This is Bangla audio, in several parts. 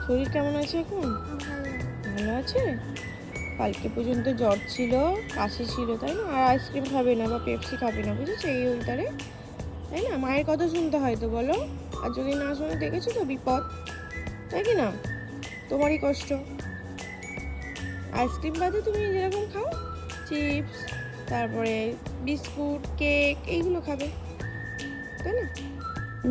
শরীর কেমন আছে এখন? ভালো আছে? কালকে পর্যন্ত জ্বর ছিল, কাশি ছিল, তাই না? আর আইসক্রিম খাবে না বা পেপসি খাবে না, বুঝেছো? এই ওয়েদারে, তাই না? মায়ের কথা শুনতে হয় তো, বলো। আর যদি না শুনে, দেখেছো তো বিপদ, তাই কি না? তোমারই কষ্ট। আইসক্রিম বাদে তুমি যেরকম খাও, চিপস, তারপরে বিস্কুট, কেক, এইগুলো খাবে, তাই না?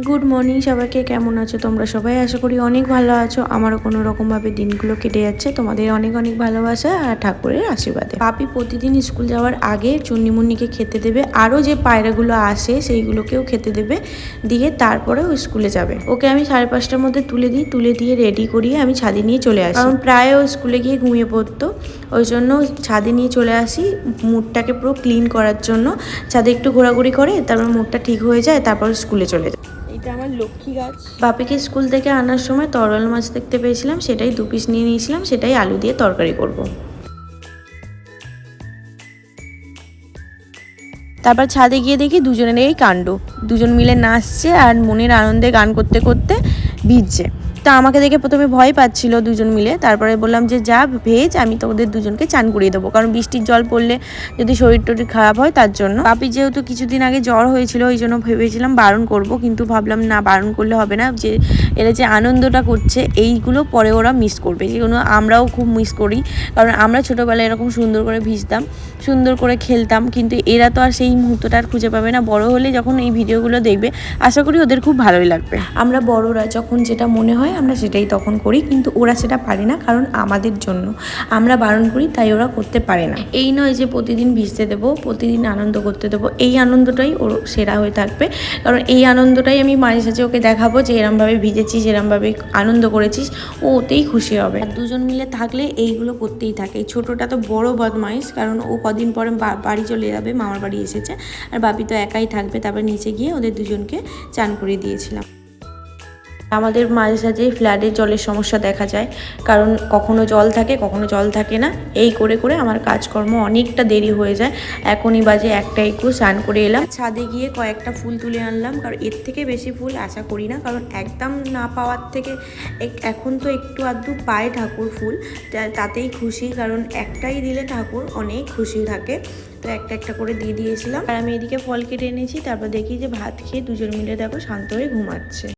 গুড মর্নিং সবাইকে, কেমন আছো তোমরা সবাই? আশা করি অনেক ভালো আছো। আমারও কোনো রকমভাবে দিনগুলো কেটে যাচ্ছে। তোমাদের অনেক অনেক ভালোবাসা আর ঠাকুরের আশীর্বাদে। পাপি প্রতিদিন স্কুল যাওয়ার আগে চুন্নিমুন্নিকে খেতে দেবে, আরও যে পায়রাগুলো আসে সেইগুলোকেও খেতে দেবে, দিয়ে তারপরে ও স্কুলে যাবে। ওকে আমি 5:30টার মধ্যে তুলে দিই, তুলে দিয়ে রেডি করিয়ে আমি ছাদে নিয়ে চলে আসি, কারণ প্রায় ও স্কুলে গিয়ে ঘুমিয়ে পড়তো। ওই জন্য ছাদে নিয়ে চলে আসি মুডটাকে পুরো ক্লিন করার জন্য। ছাদে একটু ঘোরাঘুরি করে তারপর মুডটা ঠিক হয়ে যায়, তারপর স্কুলে চলে যায়। এটা আমার লক্ষ্মী গাছ। বাপিকে স্কুল থেকে আনার সময় তরল মাছ দেখতে পেয়েছিলাম, সেটাই 2 পিস নিয়ে নিয়েছিলাম, সেটাই আলু দিয়ে তরকারি করব। তারপর ছাদে গিয়ে দেখি দুজনেরই কাণ্ড, দুজন মিলে নাচছে আর মনের আনন্দে গান করতে করতে ভিজছে। তো আমাকে দেখে প্রথমে ভয় পাচ্ছিল দুজন মিলে, তারপরে বললাম যে যা ভেজ, আমি তোদের দুজনকে চান করিয়ে দেবো, কারণ বৃষ্টির জল পড়লে যদি শরীর টরীর খারাপ হয় তার জন্য। বাপি যেহেতু কিছুদিন আগে জ্বর হয়েছিল, ওই জন্য ভেবেছিলাম বারণ করব, কিন্তু ভাবলাম না, বারণ করলে হবে না। যে এরা যে আনন্দটা করছে এইগুলো পরে ওরা মিস করবে, যেগুলো আমরাও খুব মিস করি, কারণ আমরা ছোটোবেলায় এরকম সুন্দর করে ভিজতাম, সুন্দর করে খেলতাম, কিন্তু এরা তো আর সেই মুহূর্তটা আর খুঁজে পাবে না। বড় হলে যখন এই ভিডিওগুলো দেখবে, আশা করি ওদের খুব ভালোই লাগবে। আমরা বড়রা যখন যেটা মনে হয় আমরা সেটাই তখন করি, কিন্তু ওরা সেটা পারে না, কারণ আমাদের জন্য আমরা বারণ করি, তাই ওরা করতে পারে না। এই নয় যে প্রতিদিন ভিজতে দেবো, প্রতিদিন আনন্দ করতে দেবো, এই আনন্দটাই ওর সেরা হয়ে থাকবে, কারণ এই আনন্দটাই আমি মাঝে সাঝে ওকে দেখাবো যে এরমভাবে ভিজেছিস, এরমভাবে আনন্দ করেছিস, ও ওতেই খুশি হবে। আর দুজন মিলে থাকলে এইগুলো করতেই থাকে। এই ছোটোটা তো বড় বদমাইশ, কারণ ও কদিন পরে বাড়ি চলে যাবে, মামার বাড়ি এসেছে, আর বাপি তো একাই থাকবে। তারপর নিচে গিয়ে ওদের দুজনকে চান করিয়ে দিয়েছিলাম। আমাদের মাঝে সাঝে ফ্ল্যাটের জলের সমস্যা দেখা যায়, কারণ কখনো জল থাকে কখনো জল থাকে না। এই করে করে আমার কাজকর্ম অনেকটা দেরি হয়ে যায়। এখনই বাজে 1:21, স্নান করে এলাম, ছাদে গিয়ে কয়েকটা ফুল তুলে আনলাম, কারণ এর থেকে বেশি ফুল আশা করি না, কারণ একদম না পাওয়ার থেকে এখন তো একটু আধটু পায় ঠাকুর ফুল, তাতেই খুশি, কারণ একটাই দিলে ঠাকুর অনেক খুশি থাকে। তো একটা একটা করে দিয়ে দিয়েছিলাম। আর আমি এদিকে ফল কেটে এনেছি, তারপর দেখি যে ভাত খেয়ে দুজন মিলে দেখো শান্ত হয়ে ঘুমাচ্ছে।